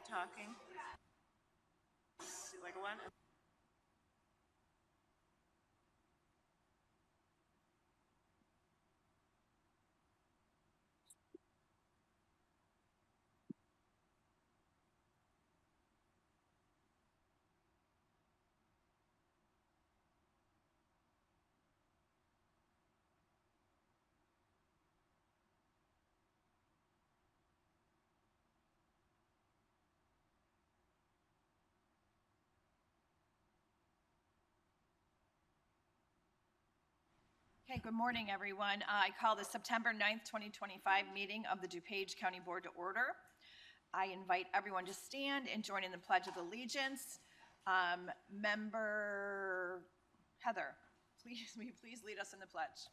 talking. Like what? Okay, good morning, everyone. I call the September 9th, 2025 meeting of the DuPage County Board to order. I invite everyone to stand and join in the Pledge of Allegiance. Member Heather, will you please lead us in the pledge?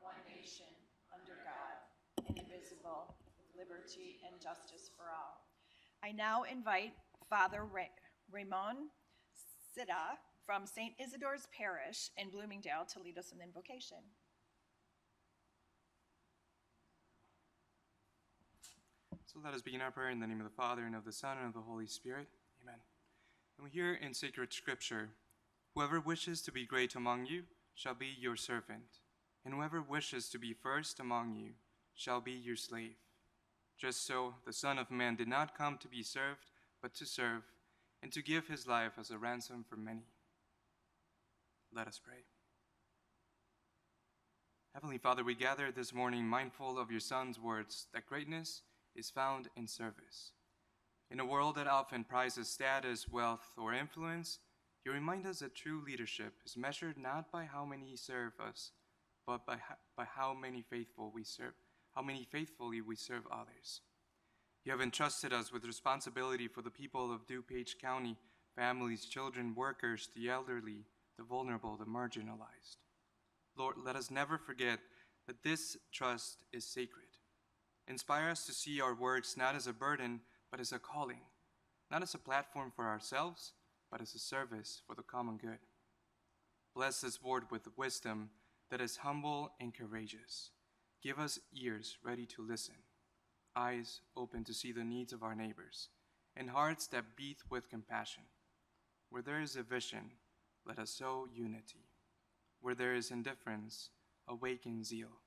One nation, under God, indivisible, with liberty and justice for all. I now invite Father Ramon Sida from St. Isidore's Parish in Bloomingdale to lead us in the invocation. So let us begin our prayer in the name of the Father, and of the Son, and of the Holy Spirit. Amen. And we hear in sacred scripture, "Whoever wishes to be great among you shall be your servant, and whoever wishes to be first among you shall be your slave. Just so the Son of Man did not come to be served, but to serve, and to give his life as a ransom for many." Let us pray. Heavenly Father, we gather this morning mindful of your Son's words that greatness is found in service. In a world that often prizes status, wealth, or influence, you remind us that true leadership is measured not by how many serve us, but by how many faithfully we serve others. You have entrusted us with responsibility for the people of DuPage County, families, children, workers, the elderly, the vulnerable, the marginalized. Lord, let us never forget that this trust is sacred. Inspire us to see our works not as a burden, but as a calling, not as a platform for ourselves, but as a service for the common good. Bless this board with wisdom that is humble and courageous. Give us ears ready to listen, eyes open to see the needs of our neighbors, and hearts that beat with compassion. Where there is a vision, let us sow unity. Where there is indifference, awaken zeal.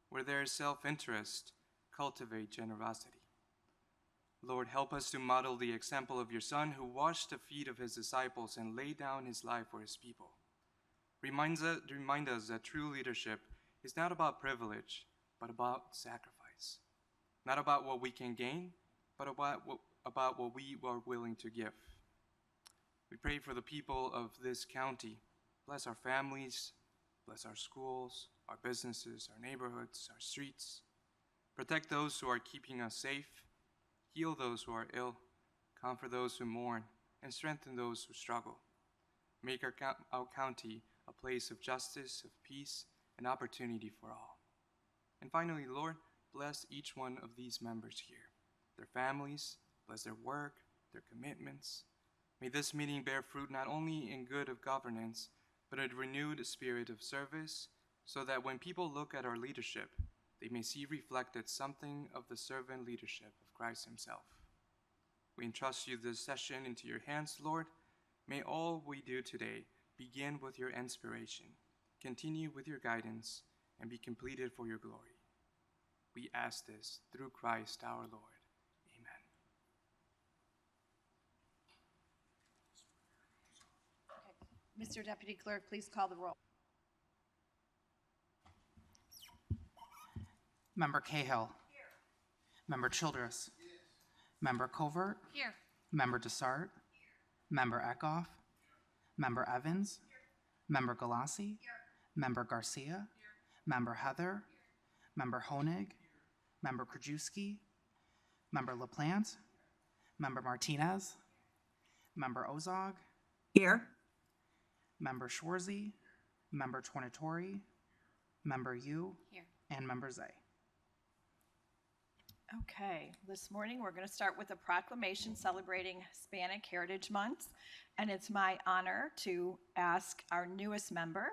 Where there is self-interest, cultivate generosity. Lord, help us to model the example of your Son who washed the feet of his disciples and laid down his life for his people. Remind us that true leadership is not about privilege, but about sacrifice. Not about what we can gain, but about what we are willing to give. We pray for the people of this county. Bless our families, bless our schools, our businesses, our neighborhoods, our streets. Protect those who are keeping us safe, heal those who are ill, comfort those who mourn, and strengthen those who struggle. Make our county a place of justice, of peace, and opportunity for all. And finally, Lord, bless each one of these members here, their families, bless their work, their commitments. May this meeting bear fruit not only in good of governance, but a renewed spirit of service, so that when people look at our leadership, they may see reflected something of the servant leadership of Christ himself. We entrust you this session into your hands, Lord. May all we do today begin with your inspiration, continue with your guidance, and be completed for your glory. We ask this through Christ our Lord. Amen. Okay. Mr. Deputy Clerk, please call the roll. Member Cahill. Here. Member Childress. Yes. Member Covert. Here. Member Dessart. Here. Member Eckhoff. Here. Member Evans. Here. Member Galassi. Here. Member Garcia. Here. Member Heather. Here. Member Honig. Here. Member Krajewski. Member LaPlante. Member Martinez. Member Ozog. Here. Member Schwarzy. Member Tornatori. Member Yu. Here. And Member Zay. Okay, this morning we're going to start with a proclamation celebrating Hispanic Heritage Month, and it's my honor to ask our newest member,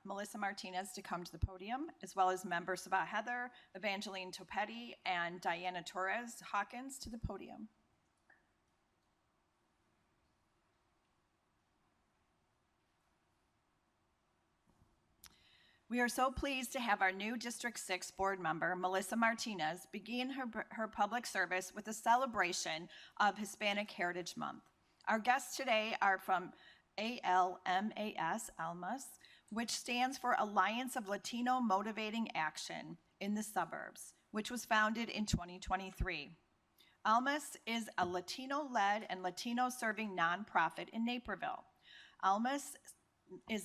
Melissa Martinez, to come to the podium, as well as Member Sabah Heather, Evangeline Topetti, and Diana Torres Hawkins to the podium. We are so pleased to have our new District 6 board member, Melissa Martinez, begin her public service with a celebration of Hispanic Heritage Month. Our guests today are from ALMAS, which stands for Alliance of Latino Motivating Action in the Suburbs, which was founded in 2023. ALMAS is a Latino-led and Latino-serving nonprofit in Naperville. ALMAS'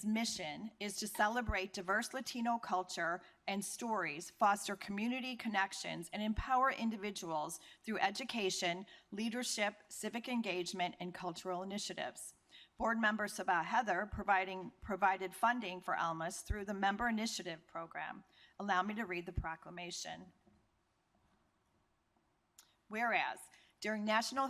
mission is to celebrate diverse Latino culture and stories, foster community connections, and empower individuals through education, leadership, civic engagement, and cultural initiatives. Board member Sabah Heather provided funding for ALMAS through the Member Initiative Program. Allow me to read the proclamation. Whereas, during National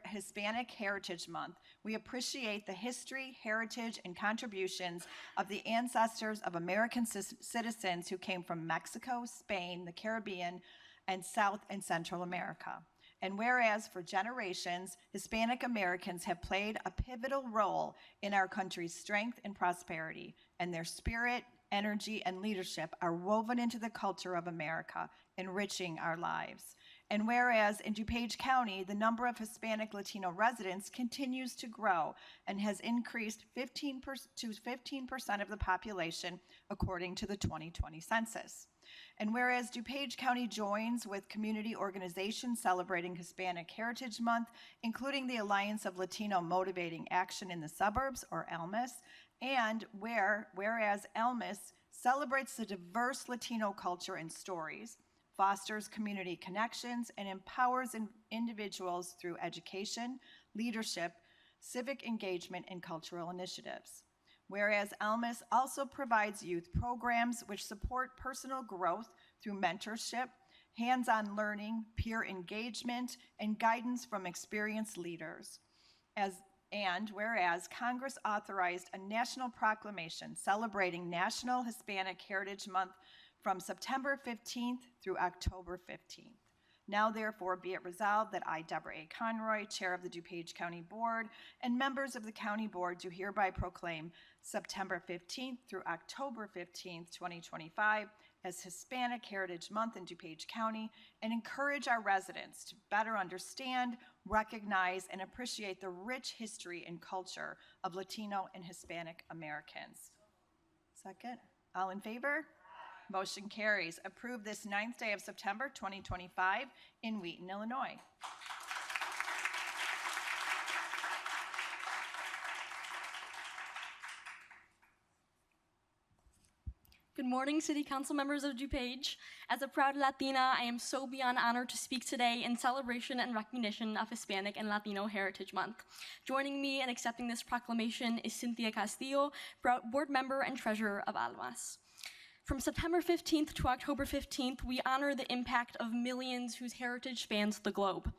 Hispanic Heritage Month, we appreciate the history, heritage, and contributions of the ancestors of American citizens who came from Mexico, Spain, the Caribbean, and South and Central America. And whereas for generations, Hispanic Americans have played a pivotal role in our country's strength and prosperity, and their spirit, energy, and leadership are woven into the culture of America, enriching our lives. And whereas in DuPage County, the number of Hispanic Latino residents continues to grow and has increased 15% of the population according to the 2020 census. And whereas DuPage County joins with community organizations celebrating Hispanic Heritage Month, including the Alliance of Latino Motivating Action in the Suburbs, or ALMAS, and whereas ALMAS celebrates the diverse Latino culture and stories, fosters community connections, and empowers individuals through education, leadership, civic engagement, and cultural initiatives. Whereas ALMAS also provides youth programs which support personal growth through mentorship, hands-on learning, peer engagement, and guidance from experienced leaders. And whereas Congress authorized a national proclamation celebrating National Hispanic Heritage Month from September 15th through October 15th. Now therefore be it resolved that I, Deborah A. Conroy, Chair of the DuPage County Board, and members of the County Board do hereby proclaim September 15th through October 15th, 2025 as Hispanic Heritage Month in DuPage County, and encourage our residents to better understand, recognize, and appreciate the rich history and culture of Latino and Hispanic Americans. Second, all in favor? Motion carries. Approve this 9th day of September 2025 in Wheaton, Illinois. Good morning, City Council members of DuPage. As a proud Latina, I am so beyond honored to speak today in celebration and recognition of Hispanic and Latino Heritage Month. Joining me in accepting this proclamation is Cynthia Castillo, board member and treasurer of ALMAS. From September 15th to October 15th, we honor the impact of millions whose heritage spans the globe.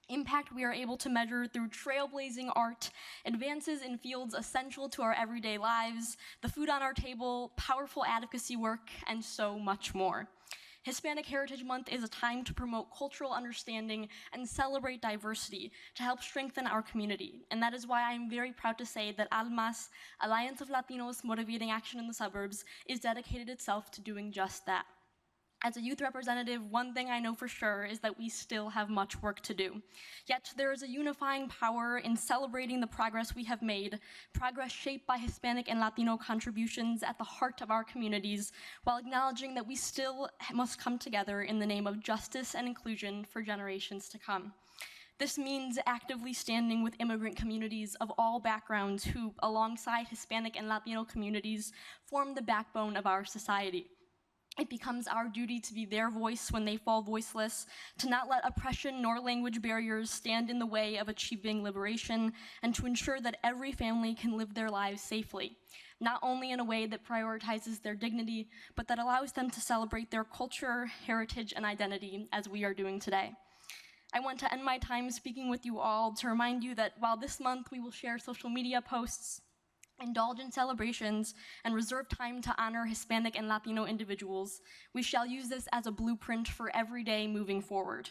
Impact we are able to measure through trailblazing art, advances in fields essential to our everyday lives, the food on our table, powerful advocacy work, and so much more. Hispanic Heritage Month is a time to promote cultural understanding and celebrate diversity to help strengthen our community. And that is why I'm very proud to say that ALMAS, Alliance of Latinos Motivating Action in the Suburbs, is dedicated itself to doing just that. As a youth representative, one thing I know for sure is that we still have much work to do. Yet there is a unifying power in celebrating the progress we have made, progress shaped by Hispanic and Latino contributions at the heart of our communities, while acknowledging that we still must come together in the name of justice and inclusion for generations to come. This means actively standing with immigrant communities of all backgrounds who, alongside Hispanic and Latino communities, form the backbone of our society. It becomes our duty to be their voice when they fall voiceless, to not let oppression nor language barriers stand in the way of achieving liberation, and to ensure that every family can live their lives safely. not only in a way that prioritizes their dignity, but that allows them to celebrate their culture, heritage, and identity as we are doing today. I want to end my time speaking with you all to remind you that while this month we will share social media posts, indulge in celebrations, and reserve time to honor Hispanic and Latino individuals, we shall use this as a blueprint for every day moving forward,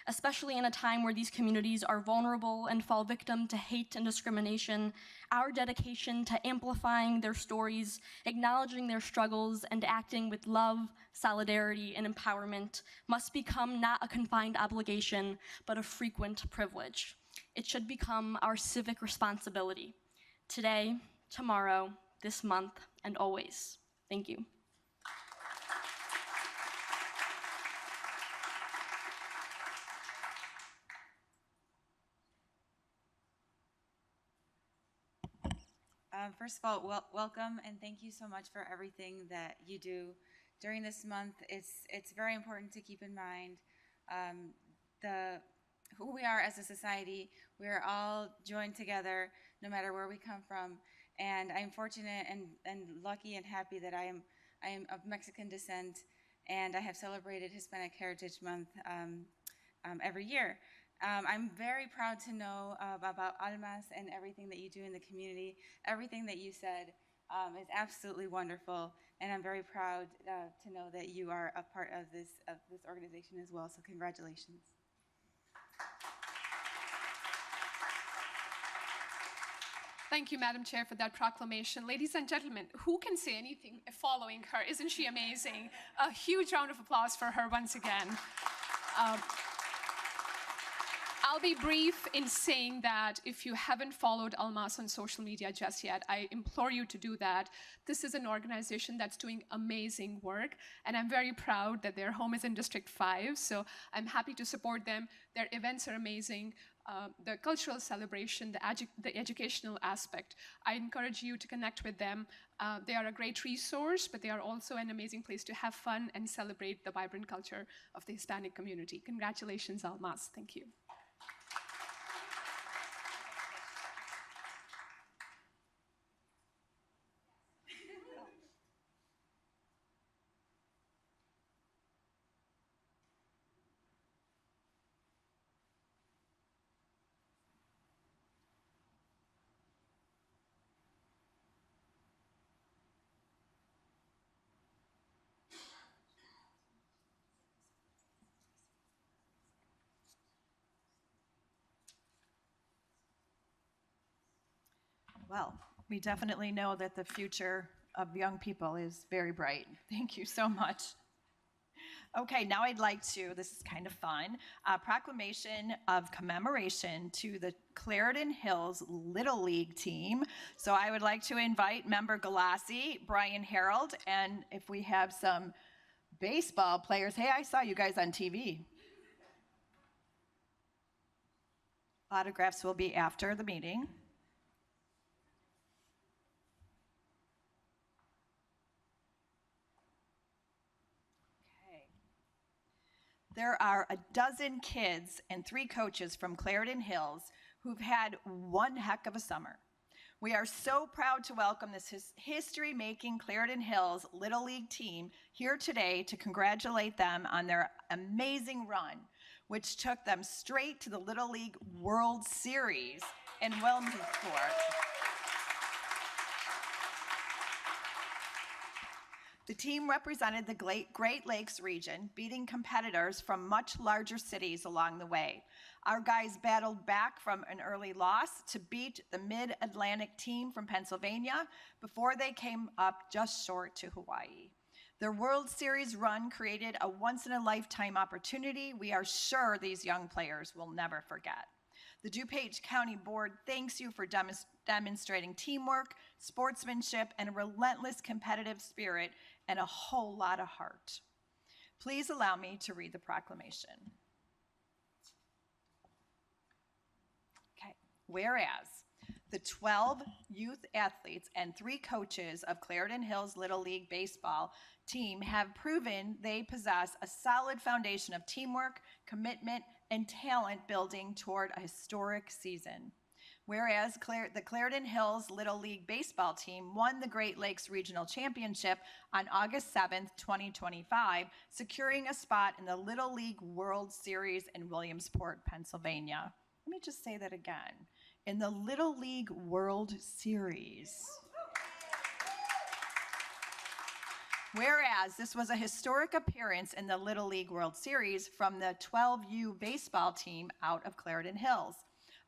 especially in a time where these communities are vulnerable and fall victim to hate and discrimination. Our dedication to amplifying their stories, acknowledging their struggles, and acting with love, solidarity, and empowerment must become not a confined obligation, but a frequent privilege. It should become our civic responsibility. Today, tomorrow, this month, and always. Thank you. First of all, welcome and thank you so much for everything that you do during this month. It's very important to keep in mind who we are as a society. We are all joined together, no matter where we come from. And I'm fortunate and lucky and happy that I am of Mexican descent, and I have celebrated Hispanic Heritage Month every year. I'm very proud to know about Almas and everything that you do in the community. Everything that you said is absolutely wonderful, and I'm very proud to know that you are a part of this organization as well. So congratulations. Thank you, Madam Chair, for that proclamation. Ladies and gentlemen, who can say anything following her? Isn't she amazing? A huge round of applause for her once again. I'll be brief in saying that if you haven't followed Almas on social media just yet, I implore you to do that. This is an organization that's doing amazing work, and I'm very proud that their home is in District 5, so I'm happy to support them. Their events are amazing. The cultural celebration, the educational aspect. I encourage you to connect with them. They are a great resource, but they are also an amazing place to have fun and celebrate the vibrant culture of the Hispanic community. Congratulations, Almas. Thank you. Well, we definitely know that the future of young people is very bright. Thank you so much. Okay, now I'd like to, this is kind of fun, a proclamation of commemoration to the Clarendon Hills Little League team. So I would like to invite Member Galassi, Brian Harold, and if we have some baseball players. Hey, I saw you guys on TV. Autographs will be after the meeting. There are a dozen kids and 3 coaches from Clarendon Hills who've had one heck of a summer. We are so proud to welcome this history-making Clarendon Hills Little League team here today to congratulate them on their amazing run, which took them straight to the Little League World Series in Williamsport. The team represented the Great Lakes region, beating competitors from much larger cities along the way. Our guys battled back from an early loss to beat the Mid-Atlantic team from Pennsylvania before they came up just short to Hawaii. Their World Series run created a once-in-a-lifetime opportunity we are sure these young players will never forget. The DuPage County Board thanks you for demonstrating teamwork, sportsmanship, and a relentless competitive spirit, and a whole lot of heart. Please allow me to read the proclamation. Okay, whereas the 12 youth athletes and 3 coaches of Clarendon Hills Little League Baseball team have proven they possess a solid foundation of teamwork, commitment, and talent building toward a historic season. Whereas the Clarendon Hills Little League Baseball team won the Great Lakes Regional Championship on August 7th, 2025, securing a spot in the Little League World Series in Williamsport, Pennsylvania. Let me just say that again. In the Little League World Series. Whereas this was a historic appearance in the Little League World Series from the 12U baseball team out of Clarendon Hills,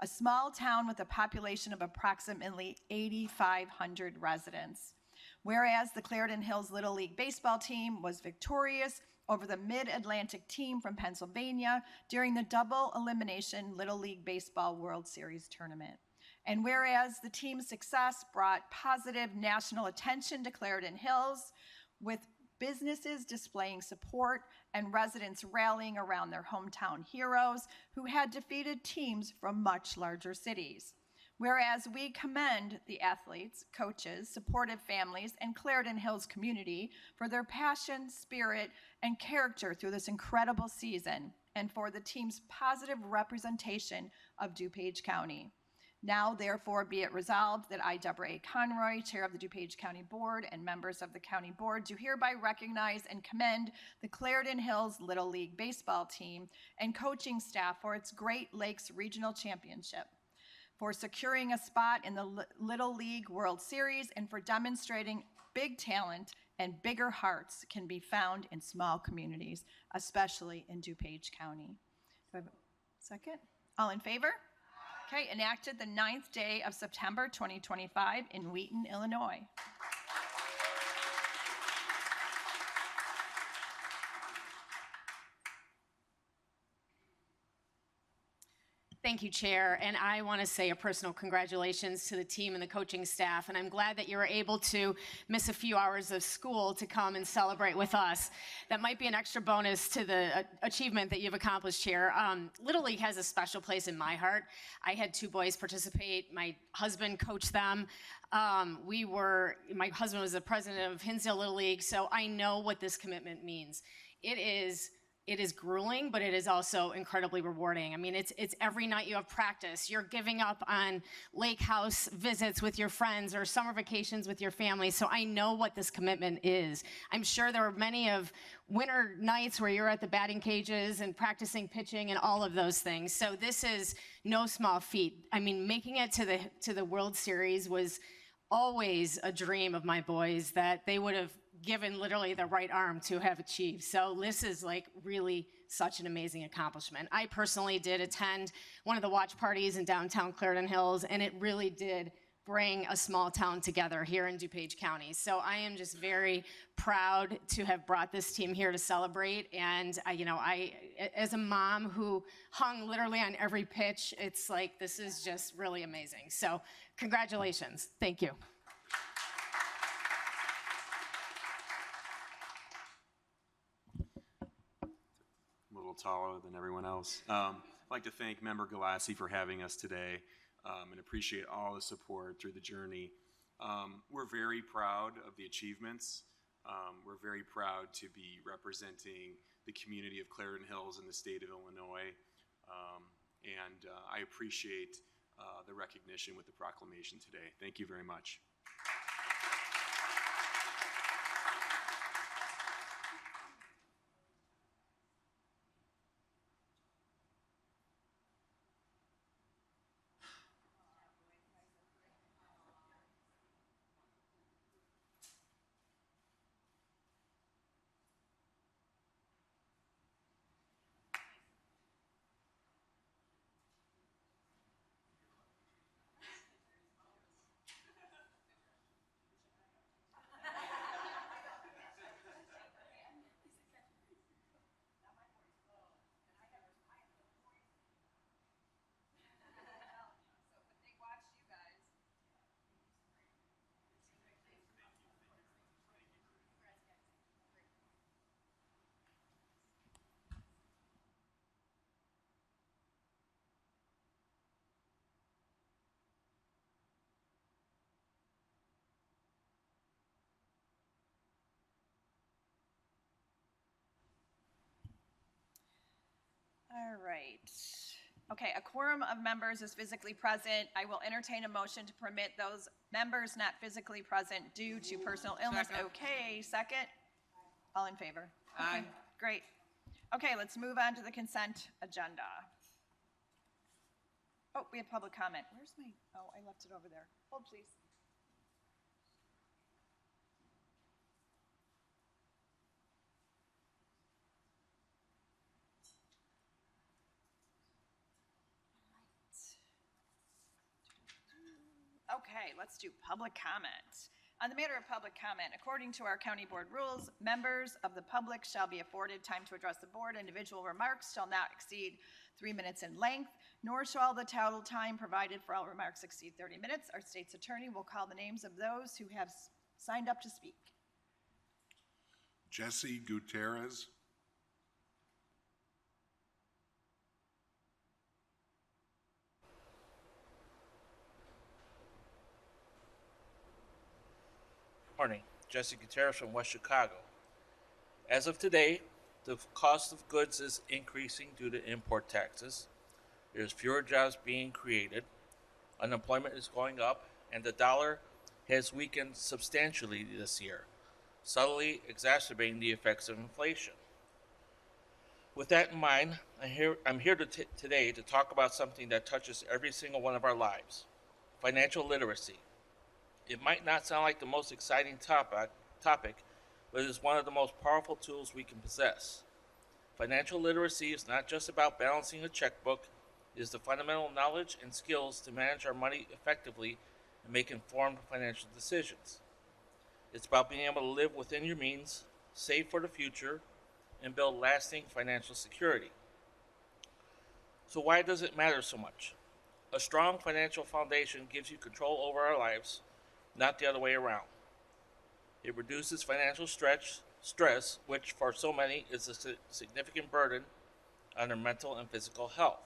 a small town with a population of approximately 8,500 residents. Whereas the Clarendon Hills Little League baseball team was victorious over the Mid-Atlantic team from Pennsylvania during the double elimination Little League Baseball World Series tournament. And whereas the team's success brought positive national attention to Clarendon Hills, with businesses displaying support and residents rallying around their hometown heroes who had defeated teams from much larger cities. Whereas we commend the athletes, coaches, supportive families, and Clarendon Hills community for their passion, spirit, and character through this incredible season, and for the team's positive representation of DuPage County. Now, therefore, be it resolved that I, Deborah A. Conroy, Chair of the DuPage County Board, and members of the County Board do hereby recognize and commend the Clarendon Hills Little League Baseball team and coaching staff for its Great Lakes Regional Championship, for securing a spot in the Little League World Series, and for demonstrating big talent and bigger hearts can be found in small communities, especially in DuPage County. Do I have a second? All in favor? Okay, enacted the 9th day of September 2025 in Wheaton, Illinois. Thank you, Chair, and I want to say a personal congratulations to the team and the coaching staff, and I'm glad that you were able to miss a few hours of school to come and celebrate with us. That might be an extra bonus to the achievement that you've accomplished here. Little League has a special place in my heart. I had 2 boys participate. My husband coached them. My husband was the president of Hinsdale Little League, so I know what this commitment means. It is grueling, but it is also incredibly rewarding. I mean, it's every night you have practice. You're giving up on lake house visits with your friends or summer vacations with your family. So I know what this commitment is. I'm sure there were many of winter nights where you're at the batting cages and practicing pitching and all of those things. So this is no small feat. I mean, making it to the World Series was always a dream of my boys that they would have given literally the right arm to have achieved. So this is like really such an amazing accomplishment. I personally did attend one of the watch parties in downtown Clarendon Hills, and it really did bring a small town together here in DuPage County. So I am just very proud to have brought this team here to celebrate. And I, as a mom who hung literally on every pitch, it's like, this is just really amazing. So congratulations. Thank you. A little taller than everyone else. I'd like to thank Member Galassi for having us today and appreciate all the support through the journey. We're very proud of the achievements. We're very proud to be representing the community of Clarendon Hills in the state of Illinois. And I appreciate the recognition with the proclamation today. Thank you very much. All right. Okay, a quorum of members is physically present. I will entertain a motion to permit those members not physically present due to personal illness. Second. Okay, second? All in favor? Aye. Okay, great. Okay, let's move on to the consent agenda. Oh, we have public comment. Where's my, oh, I left it over there. Hold, please. Okay, let's do public comment. On the matter of public comment, according to our county board rules, members of the public shall be afforded time to address the board. Individual remarks shall not exceed 3 minutes in length, nor shall the total time provided for all remarks exceed 30 minutes. Our state's attorney will call the names of those who have signed up to speak. Jesse Gutierrez. Morning, Jesse Gutierrez from West Chicago. As of today, the cost of goods is increasing due to import taxes. There's fewer jobs being created, unemployment is going up, and the dollar has weakened substantially this year, subtly exacerbating the effects of inflation. With that in mind, I'm here today to talk about something that touches every single one of our lives: financial literacy. It might not sound like the most exciting topic, but it is one of the most powerful tools we can possess. Financial literacy is not just about balancing a checkbook, it is the fundamental knowledge and skills to manage our money effectively and make informed financial decisions. It's about being able to live within your means, save for the future, and build lasting financial security. So why does it matter so much? A strong financial foundation gives you control over our lives, not the other way around. It reduces financial stress, which for so many is a significant burden on their mental and physical health.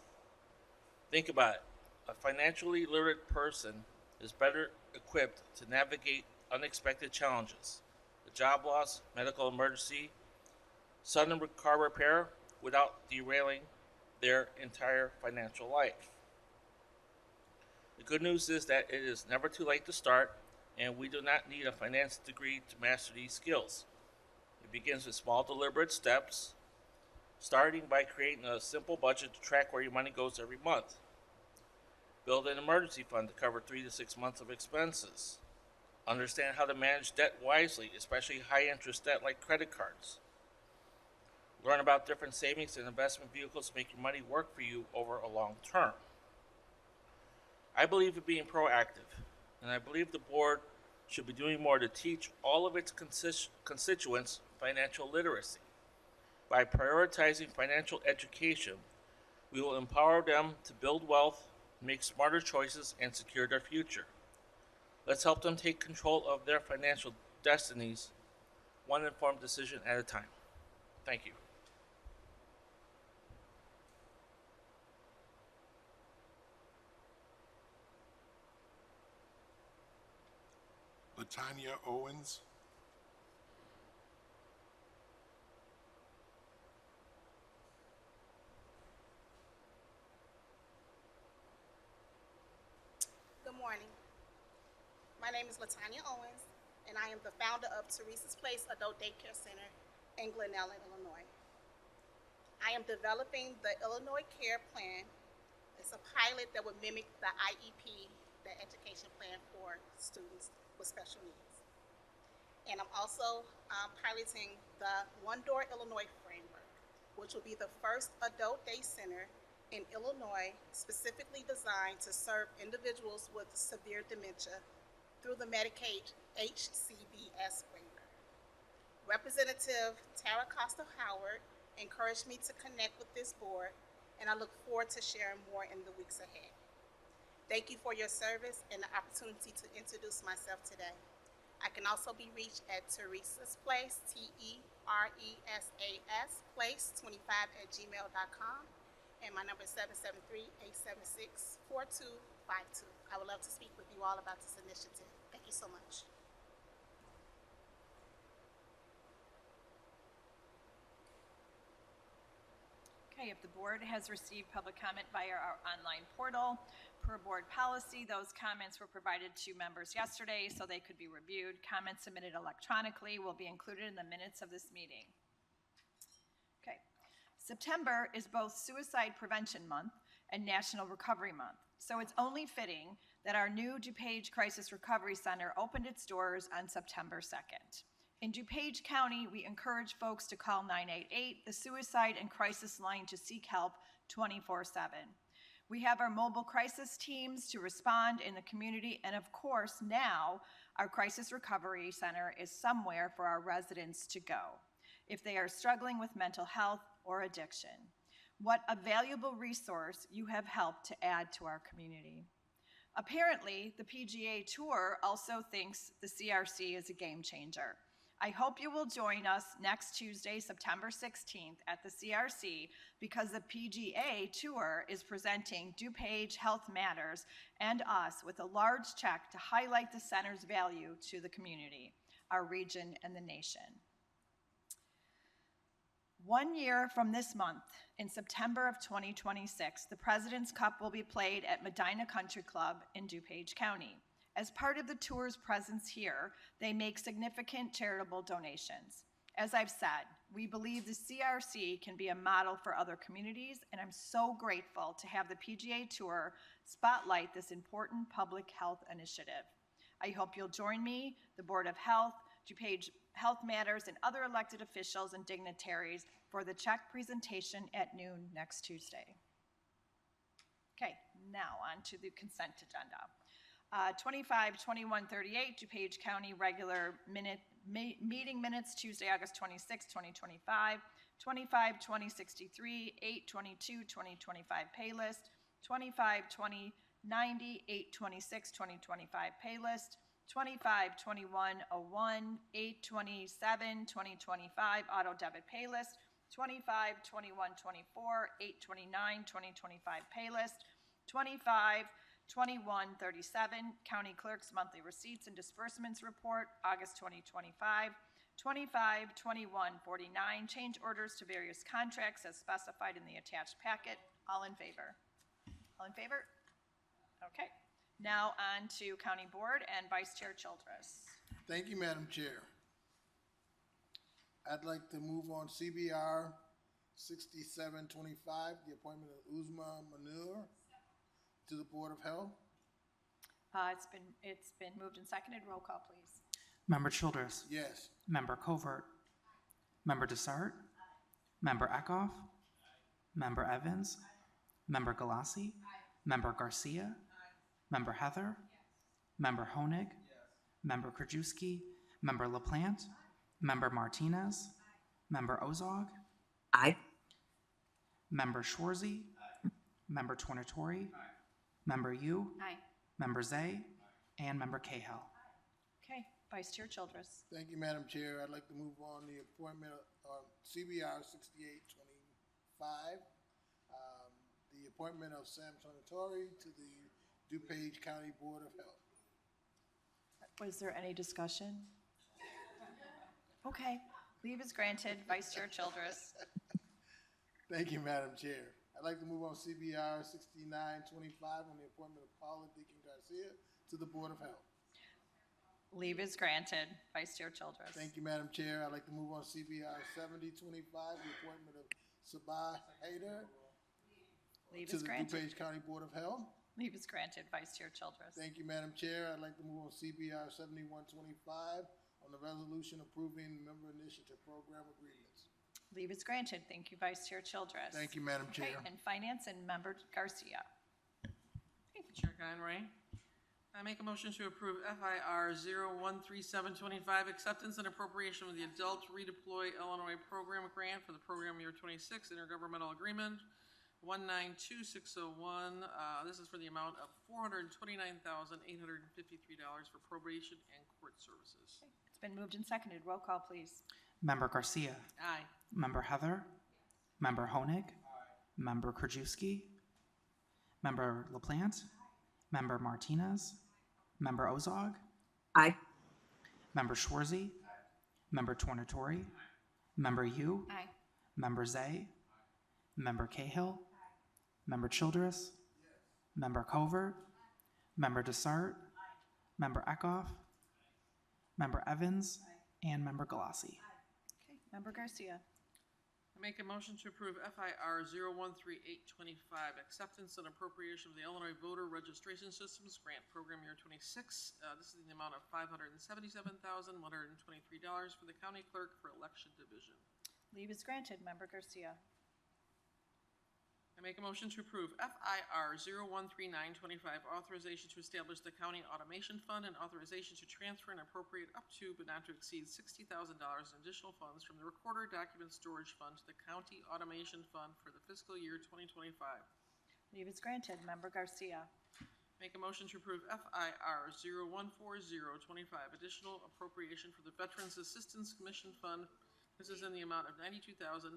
Think about it. A financially literate person is better equipped to navigate unexpected challenges, a job loss, medical emergency, sudden car repair, without derailing their entire financial life. The good news is that it is never too late to start, and we do not need a finance degree to master these skills. It begins with small, deliberate steps, starting by creating a simple budget to track where your money goes every month. Build an emergency fund to cover 3 to 6 months of expenses. Understand how to manage debt wisely, especially high-interest debt like credit cards. Learn about different savings and investment vehicles to make your money work for you over a long term. I believe in being proactive, and I believe the board should be doing more to teach all of its constituents financial literacy. By prioritizing financial education, we will empower them to build wealth, make smarter choices, and secure their future. Let's help them take control of their financial destinies, one informed decision at a time. Thank you. Latanya Owens. Good morning. My name is Latanya Owens, and I am the founder of Teresa's Place Adult Daycare Center in Glen Ellen, Illinois. I am developing the Illinois Care Plan. It's a pilot that would mimic the IEP, the education plan for students with special needs. And I'm also piloting the One Door Illinois framework, which will be the first adult day center in Illinois specifically designed to serve individuals with severe dementia through the Medicaid HCBS framework. Representative Tara Costa-Howard encouraged me to connect with this board, and I look forward to sharing more in the weeks ahead. Thank you for your service and the opportunity to introduce myself today. I can also be reached at Teresa's Place, TERESAS Place 25@gmail.com, and my number is 773-876-4252. I would love to speak with you all about this initiative. Thank you so much. Okay, Okay, if the board has received public comment via our online portal, per board policy, those comments were provided to members yesterday so they could be reviewed. Comments submitted electronically will be included in the minutes of this meeting. Okay. September is both Suicide Prevention Month and National Recovery Month, so it's only fitting that our new DuPage Crisis Recovery Center opened its doors on September 2nd. In DuPage County, we encourage folks to call 988, the suicide and crisis line, to seek help 24/7. We have our mobile crisis teams to respond in the community, and of course, now our Crisis Recovery Center is somewhere for our residents to go if they are struggling with mental health or addiction. What a valuable resource you have helped to add to our community. Apparently, the PGA Tour also thinks the CRC is a game changer. I hope you will join us next Tuesday, September 16th at the CRC, because the PGA Tour is presenting DuPage Health Matters and us with a large check to highlight the center's value to the community, our region, and the nation. 1 year from this month, in September of 2026, the President's Cup will be played at Medina Country Club in DuPage County. As part of the tour's presence here, they make significant charitable donations. As I've said, we believe the CRC can be a model for other communities, and I'm so grateful to have the PGA Tour spotlight this important public health initiative. I hope you'll join me, the Board of Health, DuPage Health Matters, and other elected officials and dignitaries for the check presentation at noon next Tuesday. Okay, now on to the consent agenda. 25-21-38, DuPage County regular meeting minutes, Tuesday, August 26, 2025. 25-20-63, 8-22-2025 pay list. 25-20-90, 8-26-2025 pay list. 25-21-01, 8-27-2025 auto debit pay list. 25-21-24, 8-29-2025 pay list. 25-21-37, County Clerk's Monthly Receipts and Disbursements Report, August 2025. 25-21-49, change orders to various contracts as specified in the attached packet. All in favor? All in favor? Okay. Now on to County Board and Vice Chair Childress. Thank you, Madam Chair. I'd like to move on CBR 6725, the appointment of Uzma Manur to the Board of Health. It's been moved and seconded. Roll call, please. Member Childress. Yes. Member Covert. Member Desart. Member Eckhoff. Member Evans. Member Galassi. Member Garcia. Member Heather. Member Honig. Member Krajewski. Member LaPlante. Member Martinez. Member Ozog. Aye. Member Schwarzy. Member Tornatori. Member Yu. Aye. Member Zay. And Member Cahill. Okay. Vice Chair Childress. Thank you, Madam Chair. I'd like to move on the appointment of CBR 6825, the appointment of Sam Tornatori to the DuPage County Board of Health. Was there any discussion? Okay. Leave is granted. Vice Chair Childress. Thank you, Madam Chair. I'd like to move on CBR 6925 on the appointment of Paula Deacon Garcia to the Board of Health. Leave is granted. Vice Chair Childress. Thank you, Madam Chair. I'd like to move on CBR 7025, the appointment of Sabah Haider Leave to is the granted. DuPage County Board of Health. Leave is granted. Vice Chair Childress. Thank you, Madam Chair. I'd like to move on CBR 7125 on the resolution approving member initiative program agreements. Leave is granted. Thank you, Vice Chair Childress. Thank you, Madam Okay, Chair. and Finance and Member Garcia. Chair Conroy. I make a motion to approve FIR 013725, acceptance and appropriation of the Adult Redeploy Illinois Program Grant for the program year 26 intergovernmental agreement 192601. This is for the amount of $429,853 for probation and court services. Okay, it's been moved and seconded. Roll call, please. Member Garcia. Aye. Member Heather. Member Honig. Member Krajewski. Member LaPlante. Member Martinez. Member Ozog. Aye. Member Schwarzy. Member Tornatori. Member Yu. Aye. Member Zay. Member Cahill, Member Childress, Member Covert, Member Desart, Member Eckhoff, Member Evans, and Member Galassi. Okay, Member Garcia. I make a motion to approve FIR 013825, acceptance and appropriation of the Illinois Voter Registration Systems Grant Program Year 26. This is in the amount of $577,123 for the County Clerk for Election Division. Leave is granted. Member Garcia. I make a motion to approve FIR 013925, authorization to establish the County Automation Fund and authorization to transfer and appropriate up to but not to exceed $60,000 in additional funds from the Recorder Document Storage Fund to the County Automation Fund for the fiscal year 2025. Leave is granted. Member Garcia. Make a motion to approve FIR 014025, additional appropriation for the Veterans Assistance Commission Fund. This is in the amount of $92,352.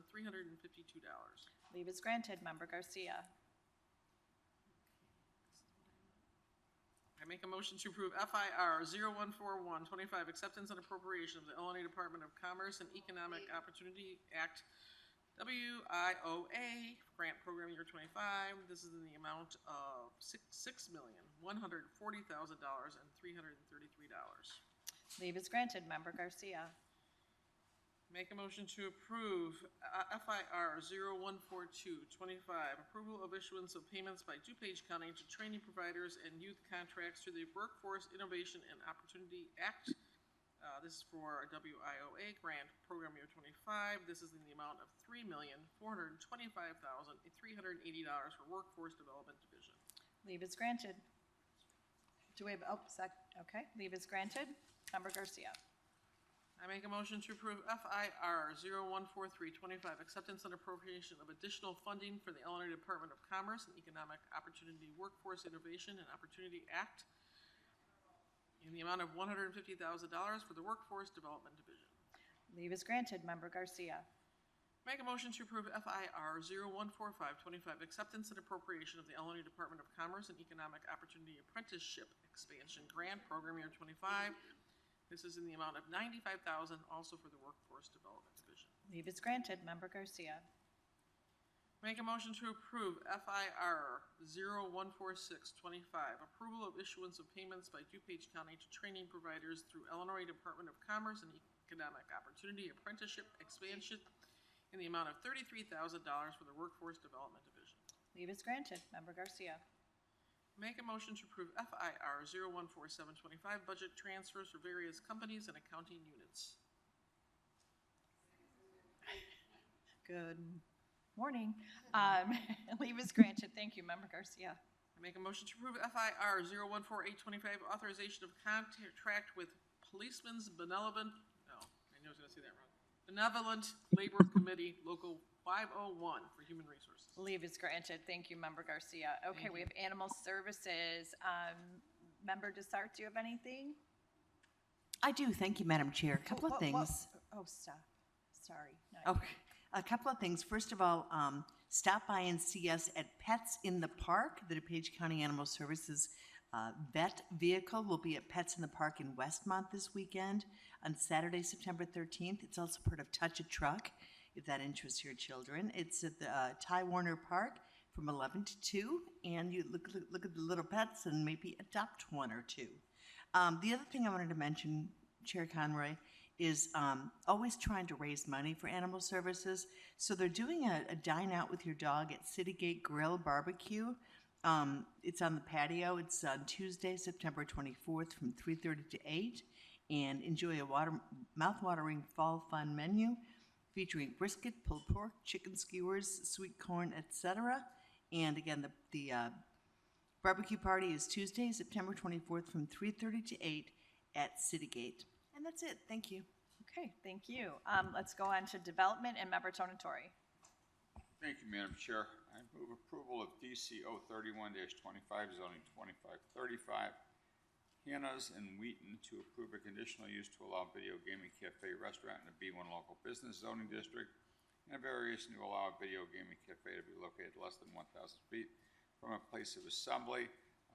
Leave is granted. Member Garcia. I make a motion to approve FIR 014125, acceptance and appropriation of the Illinois Department of Commerce and Economic Opportunity Act, WIOA, Grant Program Year 25. This is in the amount of $6,140,333. Leave is granted. Member Garcia. Make a motion to approve FIR 014225, approval of issuance of payments by DuPage County to training providers and youth contracts through the Workforce Innovation and Opportunity Act. This is for WIOA Grant Program Year 25. This is in the amount of $3,425,380 for Workforce Development Division. Leave is granted. Do we have, okay, leave is granted. Member Garcia. I make a motion to approve FIR 014325, acceptance and appropriation of additional funding for the Illinois Department of Commerce and Economic Opportunity Workforce Innovation and Opportunity Act in the amount of $150,000 for the Workforce Development Division. Leave is granted. Member Garcia. Make a motion to approve FIR 014525, acceptance and appropriation of the Illinois Department of Commerce and Economic Opportunity Apprenticeship Expansion Grant Program Year 25. This is in the amount of $95,000, also for the Workforce Development Division. Leave is granted. Member Garcia. Make a motion to approve FIR 014625, approval of issuance of payments by DuPage County to training providers through Illinois Department of Commerce and Economic Opportunity Apprenticeship Expansion in the amount of $33,000 for the Workforce Development Division. Leave is granted. Member Garcia. Make a motion to approve FIR 014725, budget transfers for various companies and accounting units. Good morning. Leave is granted. Thank you, Member Garcia. I make a motion to approve FIR 014825, authorization of contract with Policemen's Benevolent, I knew I was going to say that wrong. Benevolent Labor Committee, Local 501 for Human Resources. Leave is granted. Thank you, Member Garcia. Okay, we have Animal Services. Member Desart, do you have anything? I do. Thank you, Madam Chair. A couple of things. Oh, stop. Sorry. No, Oh, a couple of things. First of all, stop by and see us at Pets in the Park. The DuPage County Animal Services vet vehicle will be at Pets in the Park in Westmont this weekend on Saturday, September 13th. It's also part of Touch a Truck, if that interests your children. It's at the Ty Warner Park from 11 to 2, and you look at the little pets and maybe adopt one or two. The other thing I wanted to mention, Chair Conroy, is always trying to raise money for animal services. So they're doing a dine out with your dog at Citygate Grill Barbecue. It's on the patio. It's on Tuesday, September 24th from 3:30 to 8. And enjoy a mouth-watering fall fun menu featuring brisket, pulled pork, chicken skewers, sweet corn, etc. And again, the barbecue party is Tuesday, September 24th from 3:30 to 8 at Citygate. And that's it. Thank you. Okay, thank you. Let's go on to Development and Member Tonatori. Thank you, Madam Chair. I move approval of DCO 31-25, zoning 2535, Hannah's and Wheaton to approve a conditional use to allow video gaming cafe restaurant in a B1 local business zoning district, and a various new allow video gaming cafe to be located less than 1,000 feet from a place of assembly.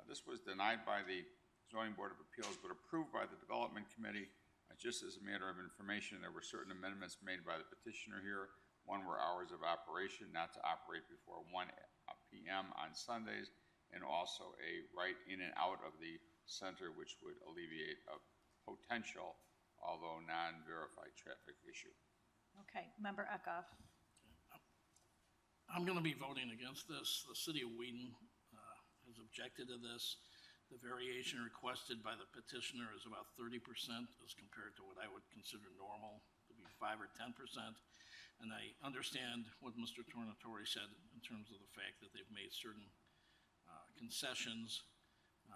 This was denied by the Zoning Board of Appeals, but approved by the Development Committee. Just as a matter of information, there were certain amendments made by the petitioner here 1 were hours of operation not to operate before 1 p.m. on Sundays, and also a right in and out of the center, which would alleviate a potential, although non-verified traffic issue. Okay, Member Eckhoff. I'm going to be voting against this. The city of Wheaton has objected to this. The variation requested by the petitioner is about 30% as compared to what I would consider normal to be 5 or 10%. And I understand what Mr. Tornatore said in terms of the fact that they've made certain concessions,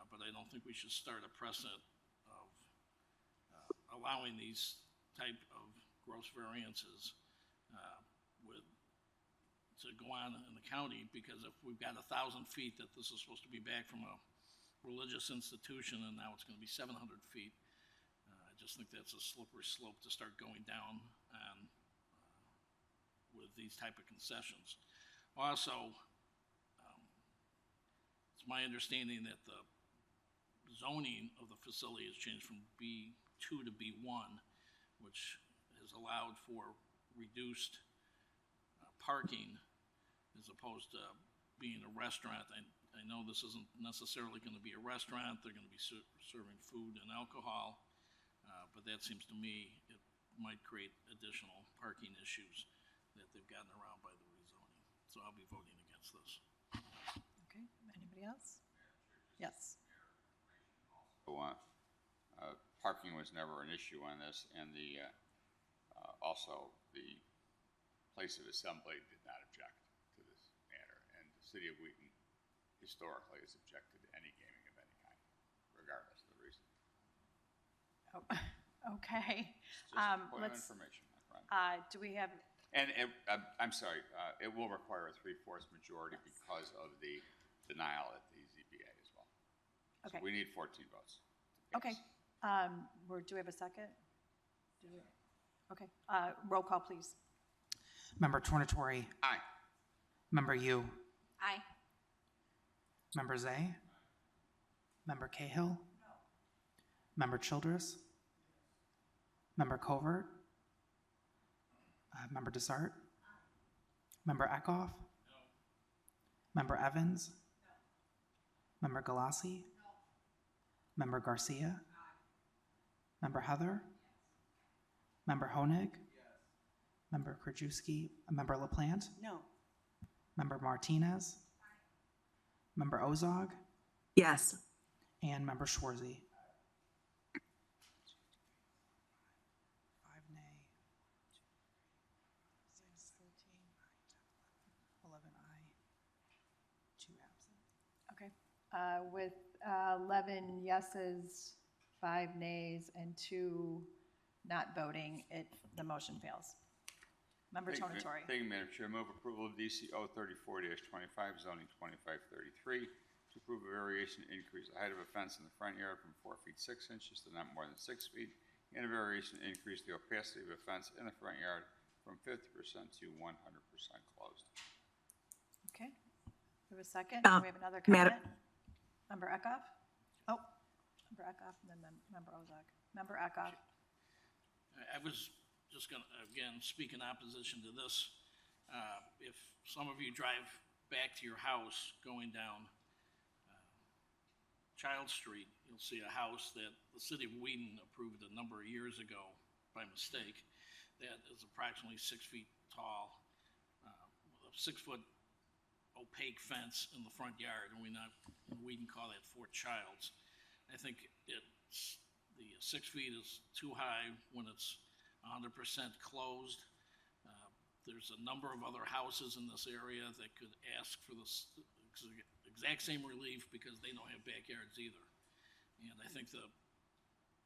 but I don't think we should start a precedent of allowing these type of gross variances to go on in the county, because if we've got 1,000 feet that this is supposed to be back from a religious institution and now it's going to be 700 feet, I just think that's a slippery slope to start going down on with these type of concessions. Also, it's my understanding that the zoning of the facility has changed from B2 to B1, which has allowed for reduced parking as opposed to being a restaurant. I know this isn't necessarily going to be a restaurant. They're going to be serving food and alcohol, but that seems to me it might create additional parking issues that they've gotten around by the rezoning. So I'll be voting against this. Okay, anybody else? Yes. So, parking was never an issue on this, and also the place of assembly did not object to this matter, and the city of Wheaton historically has objected to any gaming of any kind, regardless of the reason. Oh, okay. Just a point of information, my friend. Do we have? And I'm sorry, it will require a 3/4 majority because of the denial at the ZBA as well. Okay. So we need 14 votes. Okay. Do we have a second? Okay. Roll call, please. Member Tornatore. Aye. Member Yu. Aye. Member Zay. Member Cahill. No. Member Childress. Member Covert. Member Desart. Member Eckhoff. No. Member Evans. No. Member Galassi. No. Member Garcia. Aye. Member Heather. Yes. Member Honig. Yes. Member Krajewski. Member LaPlante. No. Member Martinez. Aye. Member Ozog. Yes. And Member Schwarzy. 5 nay. 6, 13, 11 aye. 2 absent. Okay. With 11 yeses, 5 nays, and 2 not voting, the motion fails. Member Tornatore. Thank you, Madam Chair. Move approval of DCO 34-25, zoning 2533, to approve a variation to increase the height of a fence in the front yard from 4 feet 6 inches to not more than 6 feet, and a variation to increase the opacity of a fence in the front yard from 50% to 100% closed. Okay. Do we have a second? Do we have another comment? Member Eckhoff? Oh, Member Eckhoff and then Member Ozog. Member Eckhoff. I was just going to, again, speak in opposition to this. If some of you drive back to your house going down Child Street, you'll see a house that the city of Wheaton approved a number of years ago by mistake that is approximately 6 feet tall, with a 6-foot opaque fence in the front yard, and we can call that Fort Childs. I think the 6 feet is too high when it's 100% closed. There's a number of other houses in this area that could ask for this exact same relief because they don't have backyards either. And I think that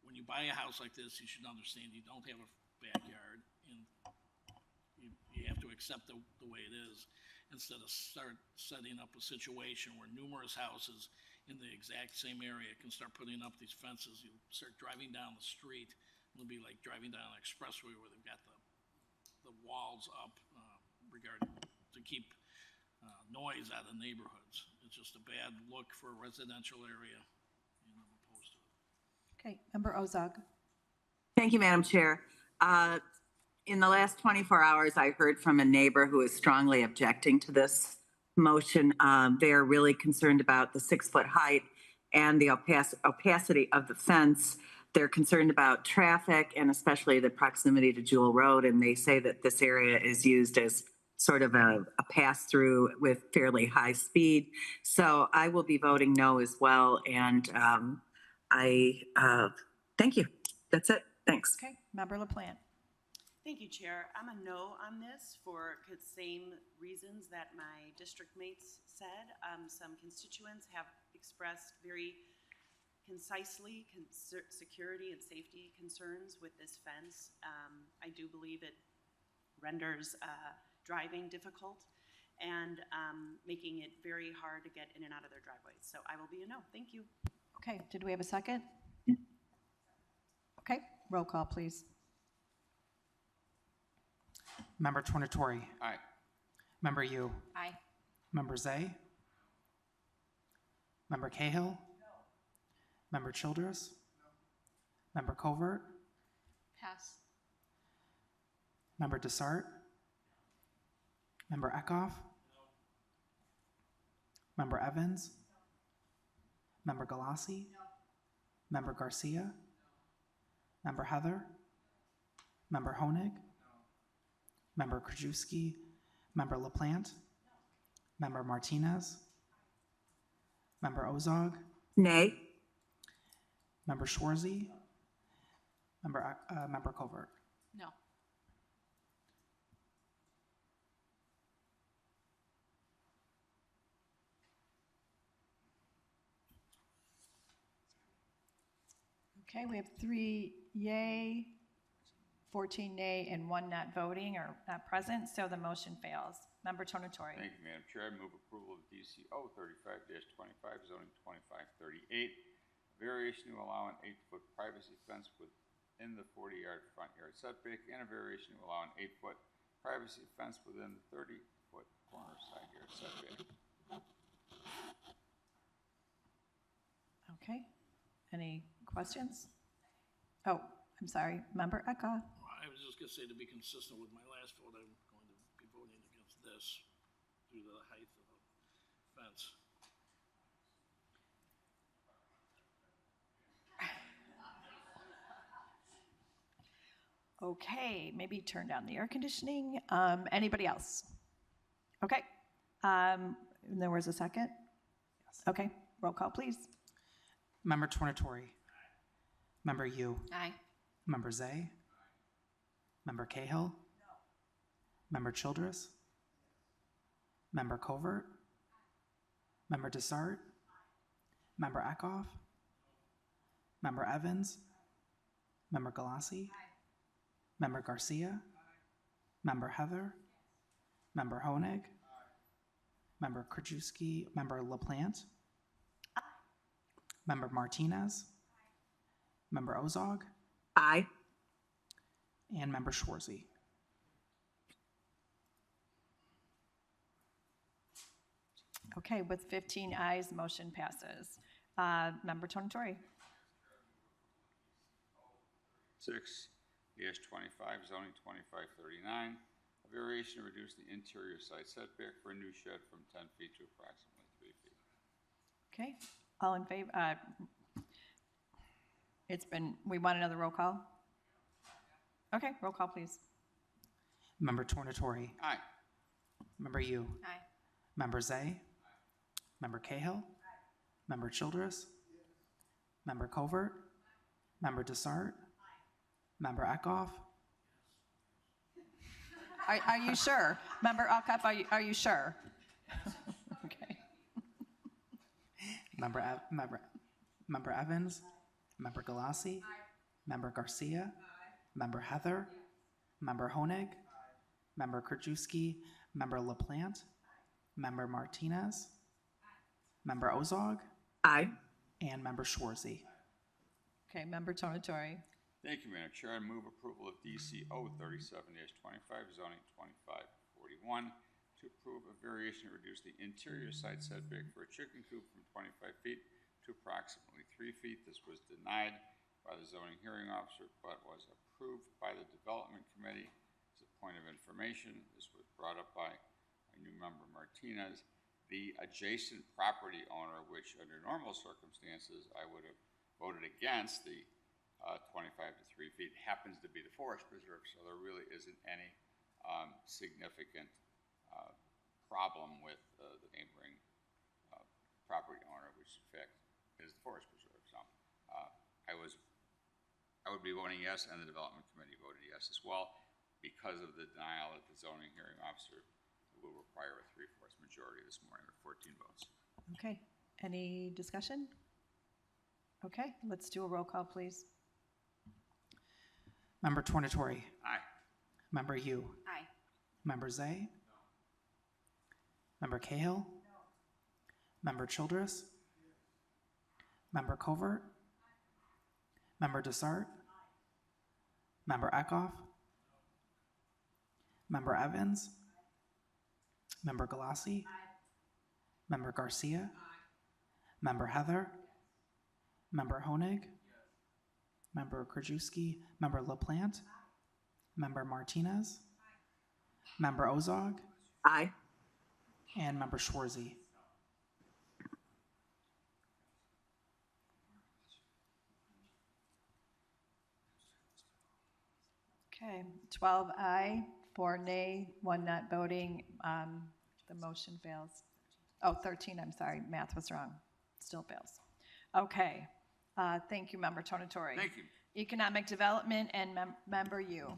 when you buy a house like this, you should understand you don't have a backyard, and you have to accept the way it is, instead of start setting up a situation where numerous houses in the exact same area can start putting up these fences. You start driving down the street, it'll be like driving down an expressway where they've got the walls up regarding to keep noise out of neighborhoods. It's just a bad look for a residential area, and I'm opposed to it. Okay, Member Ozog. Thank you, Madam Chair. In the last 24 hours, I heard from a neighbor who is strongly objecting to this motion. They are really concerned about the 6-foot height and the opacity of the fence. They're concerned about traffic and especially the proximity to Jewel Road. And they say that this area is used as sort of a pass-through with fairly high speed. So I will be voting no as well. And thank you. That's it. Thanks. Okay, Member LaPlante. Thank you, Chair. I'm a no on this for the same reasons that my district mates said. Some constituents have expressed very concisely security and safety concerns with this fence. I do believe it renders driving difficult and making it very hard to get in and out of their driveways. So I will be a no. Thank you. Okay, did we have a second? Okay, roll call, please. Member Tornatori. Aye. Member Yu. Aye. Member Zay. Member Cahill. Member Childress. Member Covert. Pass. Member Desart. Member Eckhoff. Member Evans. Member Galassi. Member Garcia. Member Heather. Member Honig. Member Krajewski. Member LaPlante. Member Martinez. Member Ozog. Nay. Member Schwarzy. Member Covert. No. Okay, we have 3 yay, 14 nay, and 1 not voting or not present, so the motion fails. Member Tornatori. Thank you, Madam Chair. I move approval of DCO 35-25, zoning 2538. Variation to allow an 8-foot privacy fence within the 40-yard front yard setback and a variation to allow an 8-foot privacy fence within the 30-foot corner side yard setback. Okay, any questions? Oh, I'm sorry, Member Eckhoff. I was just gonna say, to be consistent with my last vote, I'm going to be voting against this due to the height of the fence. Okay, maybe turn down the air conditioning. Anybody else? Okay, there was a second? Yes. Okay, roll call, please. Member Tornatori. Member Yu. Aye. Member Zay. Member Cahill. Member Childress. Member Covert. Member Desart. Member Eckhoff. Member Evans. Member Galassi. Member Garcia. Member Heather. Member Honig. Member Krajewski. Member LaPlante. Member Martinez. Member Ozog. Aye. And Member Schwarzy. Okay, with 15 ayes, motion passes. Member Tornatori. 6-25, zoning 2539. A variation to reduce the interior side setback for a new shed from 10 feet to approximately 3 feet. Okay, all in favor? We want another roll call? Okay, roll call, please. Member Tornatori. Aye. Member Yu. Aye. Member Zay. Member Cahill. Member Childress. Member Covert. Member Desart. Member Eckhoff. Are you sure? Member Eckhoff, are you sure? Okay. Member Evans. Member Galassi. Member Garcia. Member Heather. Member Honig. Member Krajewski. Member LaPlante. Member Martinez. Member Ozog. Aye. And Member Schwarzy. Okay, Member Tornatori. Thank you, Madam Chair. I move approval of DCO 37-25, zoning 2541, to approve a variation to reduce the interior side setback for a chicken coop from 25 feet to approximately 3 feet. This was denied by the zoning hearing officer, but was approved by the development committee. point of information, this was brought up by a new member Martinez. The adjacent property owner, which under normal circumstances I would have voted against the 25 to 3 feet, happens to be the forest preserve, so there really isn't any significant problem with the neighboring property owner, which in fact is the forest preserve. So I would be voting yes, and the development committee voted yes as well, because of the denial that the zoning hearing officer will require a 3/4 majority this morning, or 14 votes. Okay, any discussion? Okay, let's do a roll call, please. Member Tornatori. Aye. Member Yu. Aye. Member Zay. Member Cahill. Member Childress. Member Covert. Member Desart. Member Eckhoff. Member Evans. Member Galassi. Member Garcia. Member Heather. Member Honig. Member Krajewski. Member LaPlante. Member Martinez. Member Ozog. Aye. And Member Schwarzy. Okay, 12 aye, 4 nay, 1 not voting. The motion fails. Oh, 13, I'm sorry, math was wrong. Still fails. Okay, thank you, Member Tornatori. Thank you. Economic Development and Member Yu.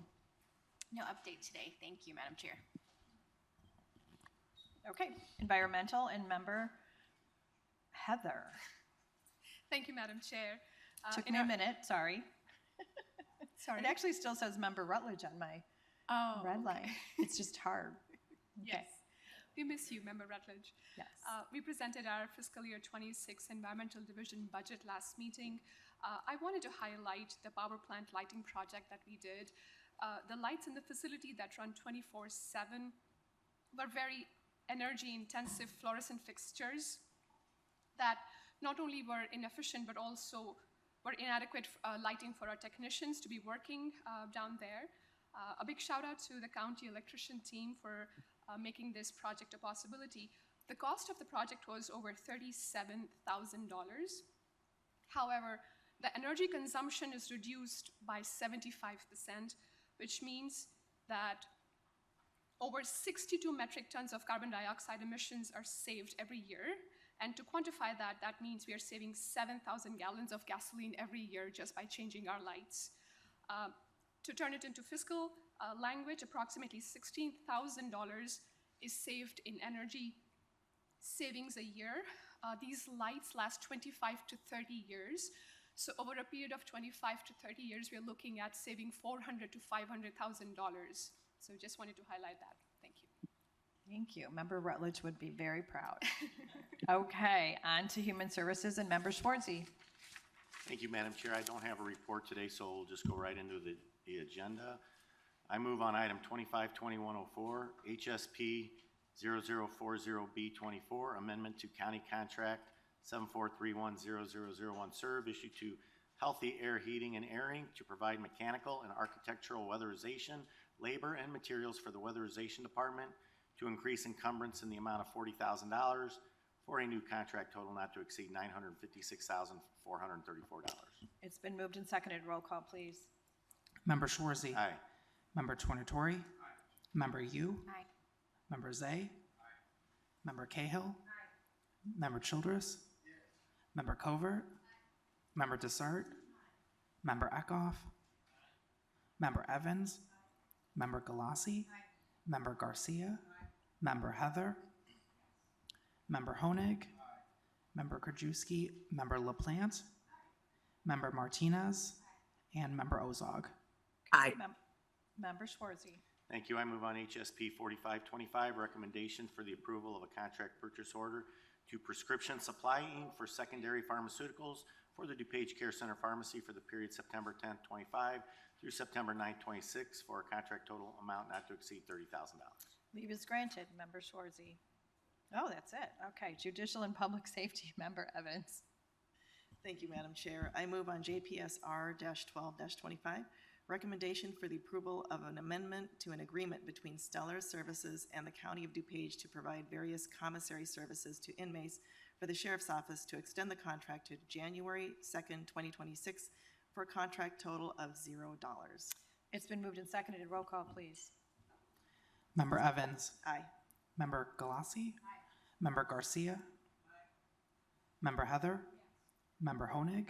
No update today. Thank you, Madam Chair. Okay, Environmental and Member Heather. Thank you, Madam Chair. Took me a minute, sorry. Sorry. It actually still says Member Rutledge on my red line. It's just hard. Okay. Yes. We miss you, Member Rutledge. Yes. We presented our fiscal year 26 Environmental Division budget last meeting. I wanted to highlight the power plant lighting project that we did. The lights in the facility that run 24/7 were very energy-intensive fluorescent fixtures that not only were inefficient, but also were inadequate lighting for our technicians to be working down there. A big shout out to the county electrician team for making this project a possibility. The cost of the project was over $37,000. However, the energy consumption is reduced by 75%, which means that over 62 metric tons of carbon dioxide emissions are saved every year. And to quantify that, that means we are saving 7,000 gallons of gasoline every year just by changing our lights. To turn it into fiscal language, approximately $16,000 is saved in energy savings a year. These lights last 25 to 30 years. So over a period of 25 to 30 years, we're looking at saving $400,000 to $500,000. So just wanted to highlight that. Thank you. Thank you. Member Rutledge would be very proud. Okay, on to Human Services and Member Schwarzy. Thank you, Madam Chair. I don't have a report today, so we'll just go right into the agenda. I move on item 252104, HSP 0040B24, amendment to County Contract 74310001 serve issued to Healthy Air Heating and Airing to provide mechanical and architectural weatherization, labor, and materials for the Weatherization Department to increase encumbrance in the amount of $40,000 for a new contract total not to exceed $956,434. It's been moved and seconded. Roll call, please. Member Schwarzy. Aye. Member Tornatori. Aye. Member Yu. Aye. Member Zay. Aye. Member Cahill. Aye. Member Childress. Yes. Member Covert. Aye. Member Desart. Aye. Member Eckhoff. Aye. Member Evans. Aye. Member Galassi. Aye. Member Garcia. Aye. Member Heather. Member Honig. Aye. Member Krajewski. Member LaPlante. Aye. Member Martinez. Aye. And Member Ozog. Aye. Member Schwarzy. Thank you. I move on HSP 4525, recommendation for the approval of a contract purchase order to Prescription Supply Inc. for secondary pharmaceuticals for the DuPage Care Center Pharmacy for the period September 10th, 25 through September 9th, 26 for a contract total amount not to exceed $30,000. Leave is granted. Member Schwarzy. Oh, that's it. Okay. Judicial and Public Safety, Member Evans. Thank you, Madam Chair. I move on JPSR-12-25, Recommendation for the approval of an amendment to an agreement between Stellar Services and the County of DuPage to provide various commissary services to inmates for the Sheriff's Office to extend the contract to January 2nd, 2026 for a contract total of $0. It's been moved and seconded. Roll call, please. Member Evans? Aye. Member Galassi? Member Garcia? Member Heather? Member Honig?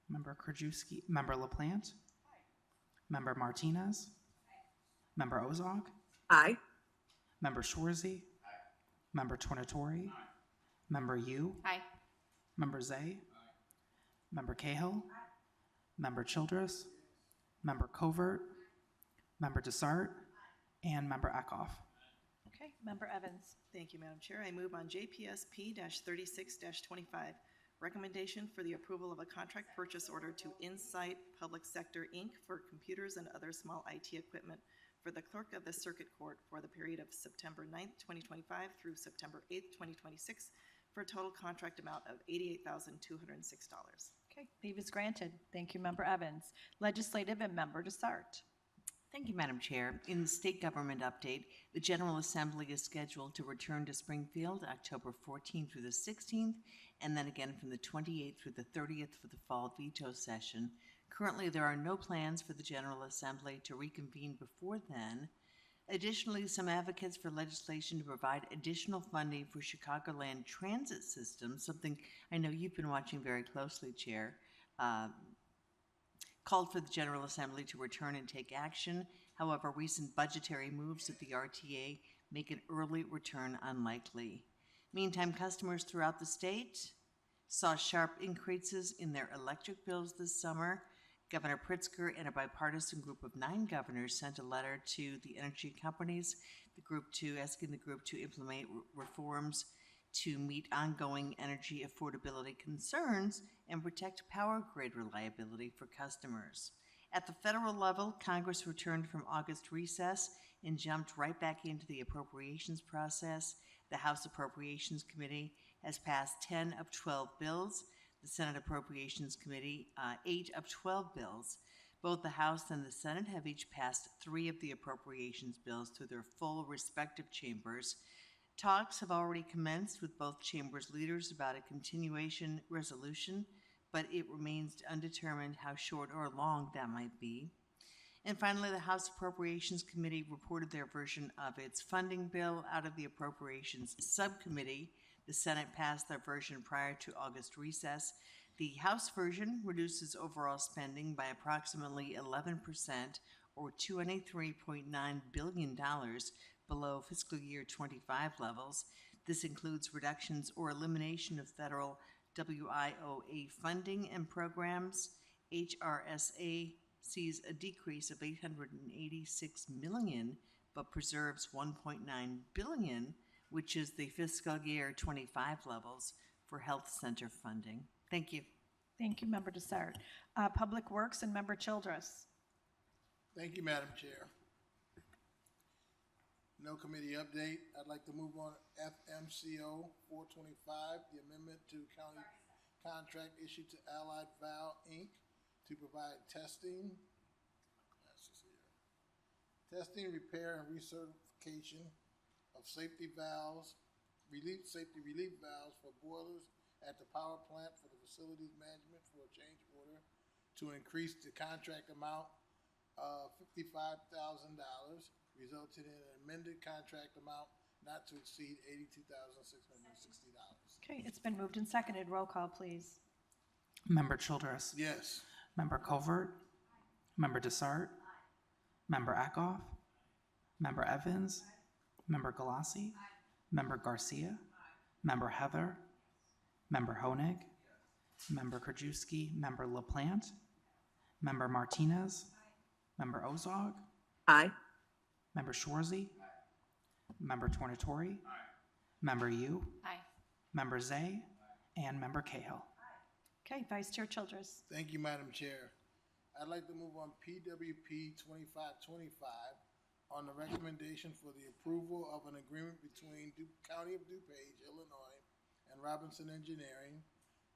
Member Krajewski? Member LaPlante? Member Martinez? Member Ozog? Aye. Member Schwarzy? Member Tornatori? Member Yu? Aye. Member Zay? Member Cahill? Member Childress? Member Covert? Member Desart? And Member Eckhoff. Okay, Member Evans. Thank you, Madam Chair. I move on JPSP-36-25, recommendation for the approval of a contract purchase order to Insight Public Sector, Inc. for computers and other small IT equipment for the clerk of the circuit court for the period of September 9th, 2025 through September 8th, 2026 for a total contract amount of $88,206. Okay, leave is granted. Thank you, Member Evans. Legislative and Member Desart. Thank you, Madam Chair. In the state government update, the General Assembly is scheduled to return to Springfield October 14th through the 16th, and then again from the 28th through the 30th for the fall veto session. Currently, there are no plans for the General Assembly to reconvene before then. Additionally, some advocates for legislation to provide additional funding for Chicagoland transit systems, something I know you've been watching very closely, Chair, called for the General Assembly to return and take action. However, recent budgetary moves at the RTA make an early return unlikely. Meantime, customers throughout the state saw sharp increases in their electric bills this summer. Governor Pritzker and a bipartisan group of 9 governors sent a letter to the energy companies, asking the group to implement reforms to meet ongoing energy affordability concerns and protect power grid reliability for customers. At the federal level, Congress returned from August recess and jumped right back into the appropriations process. The House Appropriations Committee has passed 10 of 12 bills. The Senate Appropriations Committee, 8 of 12 bills. Both the House and the Senate have each passed 3 of the appropriations bills through their full respective chambers. Talks have already commenced with both chambers' leaders about a continuation resolution, but it remains undetermined how short or long that might be. And finally, the House Appropriations Committee reported their version of its funding bill out of the Appropriations Subcommittee. The Senate passed their version prior to August recess. The House version reduces overall spending by approximately 11%, or $23.9 billion below fiscal year 25 levels. This includes reductions or elimination of federal WIOA funding and programs. HRSA sees a decrease of $886 million, but preserves $1.9 billion, which is the fiscal year 25 levels for health center funding. Thank you. Thank you, Member Desart. Public Works and Member Childress. Thank you, Madam Chair. No committee update. I'd like to move on FMCO 425, the amendment to county contract issued to Allied Valve, Inc. to provide testing, repair, and recertification of safety relief valves for boilers at the power plant for the facilities management for a change order to increase the contract amount of $55,000, resulting in an amended contract amount not to exceed $82,660. Okay, it's been moved and seconded. Roll call, please. Member Childress? Yes. Member Covert? Member Desart? Member Eckhoff? Member Evans? Member Galassi? Member Garcia? Member Heather? Member Honig? Member Krajewski? Member LaPlante? Member Martinez? Member Ozog? Aye. Member Schwarzy? Member Tornatori? Member Yu? Aye. Member Zay? And Member Cahill. Okay, Vice Chair Childress. Thank you, Madam Chair. I'd like to move on PWP 2525 on the recommendation for the approval of an agreement between County of DuPage, Illinois, and Robinson Engineering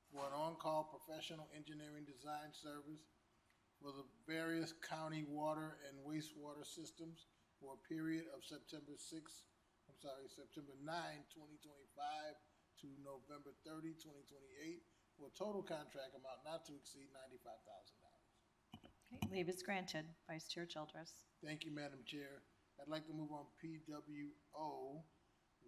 for an on-call professional engineering design service for the various county water and wastewater systems for a period of September 9, 2025 to November 30, 2028, for a total contract amount not to exceed $95,000. Okay, leave is granted. Vice Chair Childress. Thank you, Madam Chair. I'd like to move on PWO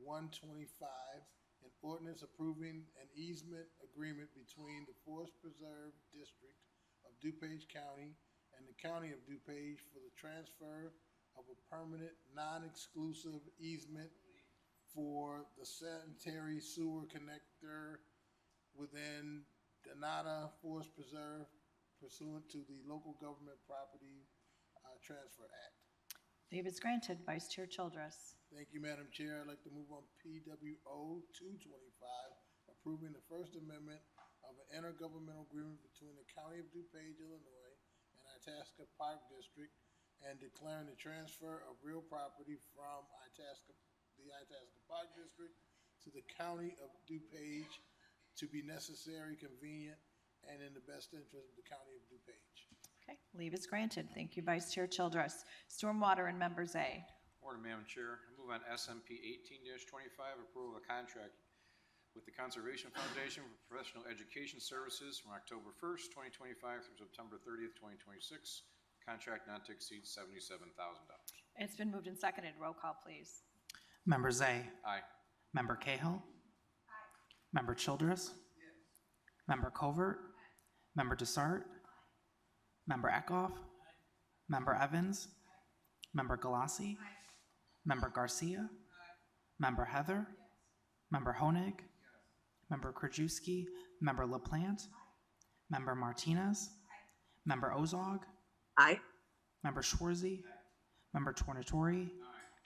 125, an ordinance approving an easement agreement between the Forest Preserve District of DuPage County and the County of DuPage for the transfer of a permanent, non-exclusive easement for the sanitary sewer connector within Donata Forest Preserve pursuant to the Local Government Property Transfer Act. Leave is granted. Vice Chair Childress. Thank you, Madam Chair. I'd like to move on PWO 225, approving the First Amendment of an intergovernmental agreement between the County of DuPage, Illinois, and Itasca Park District, and declaring the transfer of real property from the Itasca Park District to the County of DuPage to be necessary, convenient, and in the best interest of the County of DuPage. Okay, leave is granted. Thank you, Vice Chair Childress. Stormwater and Members A. Order, Madam Chair. I move on SMP 18-25, approval of a contract with the Conservation Foundation for professional education services from October 1st, 2025 through September 30th, 2026. Contract not to exceed $77,000. It's been moved and seconded. Roll call, please. Member Zay. Aye. Member Cahill. Member Childress. Member Covert. Member Desart. Member Eckhoff. Member Evans. Member Galassi. Member Garcia. Member Heather. Member Honig. Member Krajewski. Member LaPlante. Member Martinez. Member Ozog. Aye. Member Schwarzy. Member Tornatori.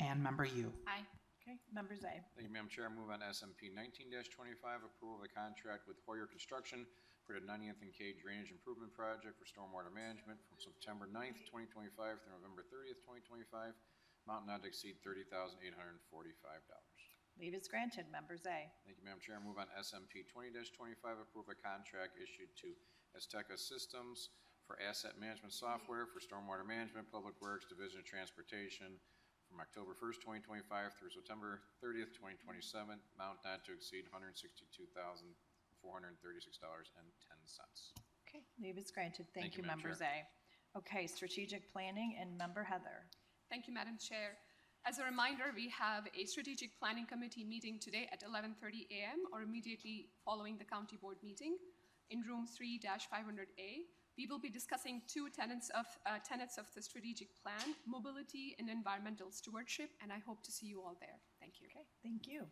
And Member Yu. Aye. Okay, Members A. Thank you, Madam Chair. I move on SMP 19-25, approval of a contract with Hoyer Construction for the 90th and K Drainage Improvement Project for stormwater management from September 9th, 2025 through November 30th, 2025. Amount not to exceed $30,845. Leave is granted. Members A. Thank you, Madam Chair. I move on SMP 20-25, approve a contract issued to Azteca Systems for asset management software for stormwater management, public works, Division of Transportation from October 1st, 2025 through September 30th, 2027. Amount not to exceed $162,436.10. Okay, leave is granted. Thank you, Madam Members A. Okay, Strategic Planning and Member Heather. Thank you, Madam Chair. As a reminder, we have a Strategic Planning Committee meeting today at 11:30 a.m. or immediately following the County Board meeting in room 3-500A. We will be discussing two tenets of the strategic plan, mobility and environmental stewardship, and I hope to see you all there. Thank you. Okay, thank you.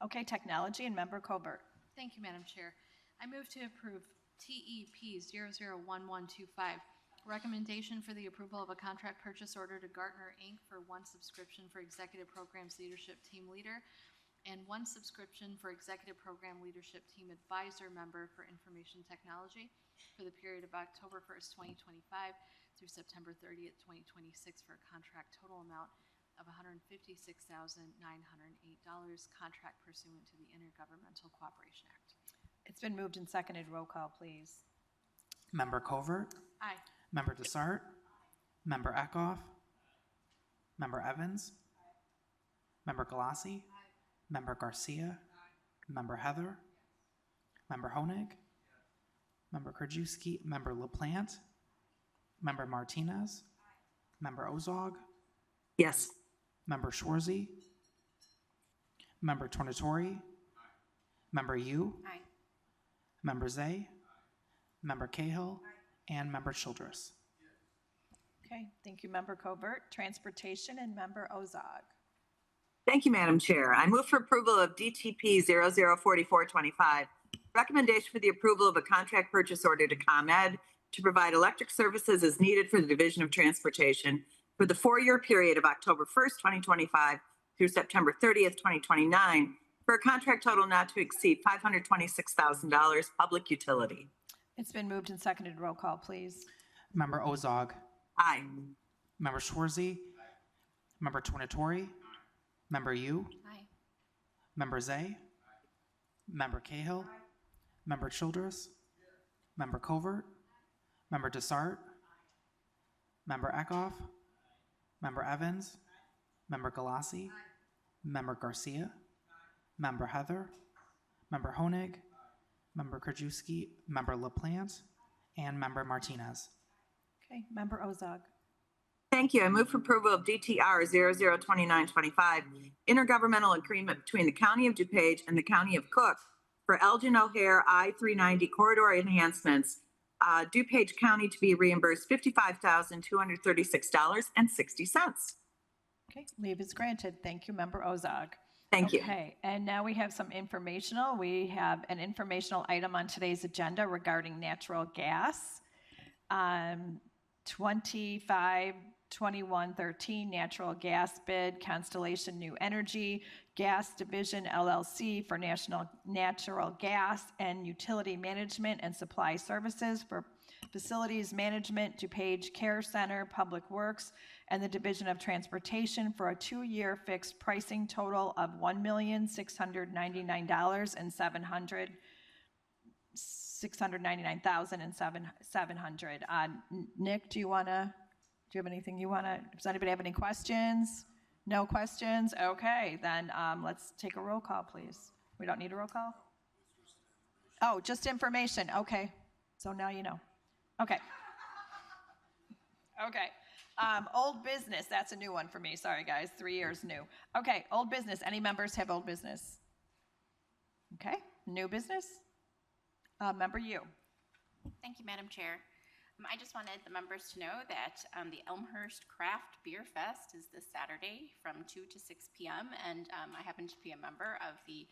Okay, Technology and Member Covert. Thank you, Madam Chair. I move to approve TEP 001125, recommendation for the approval of a contract purchase order to Gartner, Inc. for one subscription for Executive Programs Leadership Team Leader and one subscription for Executive Program Leadership Team Advisor Member for Information Technology for the period of October 1st, 2025 through September 30th, 2026 for a contract total amount of $156,908, contract pursuant to the Intergovernmental Cooperation Act. It's been moved and seconded. Roll call, please. Member Covert. Aye. Member Desart. Member Eckhoff. Member Evans. Member Galassi. Member Garcia. Member Heather. Member Honig. Member Krajewski. Member LaPlante. Member Martinez. Member Ozog. Yes. Member Schwarzy. Member Tornatori. Member Yu. Aye. Member Zay. Member Cahill. And Member Childress. Okay, thank you, Member Covert. Transportation and Member Ozog. Thank you, Madam Chair. I move for approval of DTP 004425, recommendation for the approval of a contract purchase order to ComEd to provide electric services as needed for the Division of Transportation for the 4-year period of October 1st, 2025 through September 30th, 2029, for a contract total not to exceed $526,000, public utility. It's been moved and seconded. Roll call, please. Member Ozog. Aye. Member Schwarzy. Member Tornatori. Member Yu. Aye. Member Zay. Member Cahill. Member Childress. Member Covert. Member Desart. Member Eckhoff, Member Evans, Member Galassi, Member Garcia, Member Heather, Member Honig, Member Krajewski, Member LaPlante, and Member Martinez. Okay, Member Ozog. Thank you. I move for approval of DTR 002925, intergovernmental agreement between the County of DuPage and the County of Cook for Elgin O'Hare I-390 corridor enhancements. DuPage County to be reimbursed $55,236.60. Okay, leave is granted. Thank you, Member Ozog. Thank you. Okay, and now we have some informational. We have an informational item on today's agenda regarding natural gas. 252113 natural gas bid, Constellation New Energy, Gas Division LLC for national natural gas and utility management and supply services for facilities management, DuPage Care Center, Public Works, and the Division of Transportation for a 2-year fixed pricing total of $699,700. Nick, do you have anything you does anybody have any questions? No questions? Okay, then let's take a roll call, please. We don't need a roll call? Oh, just information. Okay, so now you know. Okay. Okay. Old business, that's a new one for me. Sorry, guys, 3 years new. Okay, old business. Any members have old business? Okay, new business? Member you. Thank you, Madam Chair. I just wanted the members to know that the Elmhurst Craft Beer Fest is this Saturday from 2 to 6 p.m. And I happen to be a member of the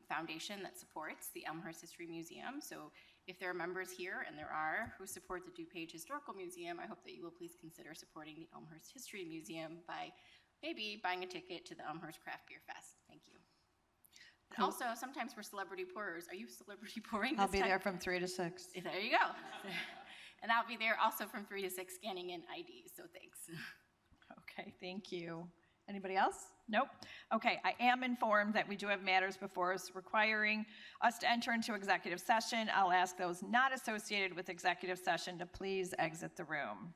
foundation that supports the Elmhurst History Museum. So if there are members here, and there are, who support the DuPage Historical Museum, I hope that you will please consider supporting the Elmhurst History Museum by maybe buying a ticket to the Elmhurst Craft Beer Fest. Thank you. And also, sometimes we're celebrity pourers. Are you celebrity pouring this I'll be time? there from 3 to 6. There you go. And I'll be there also from 3 to 6 scanning in IDs, so thanks. Okay, thank you. Anybody else? Nope. Okay, I am informed that we do have matters before us requiring us to enter into executive session. I'll ask those not associated with executive session to please exit the room.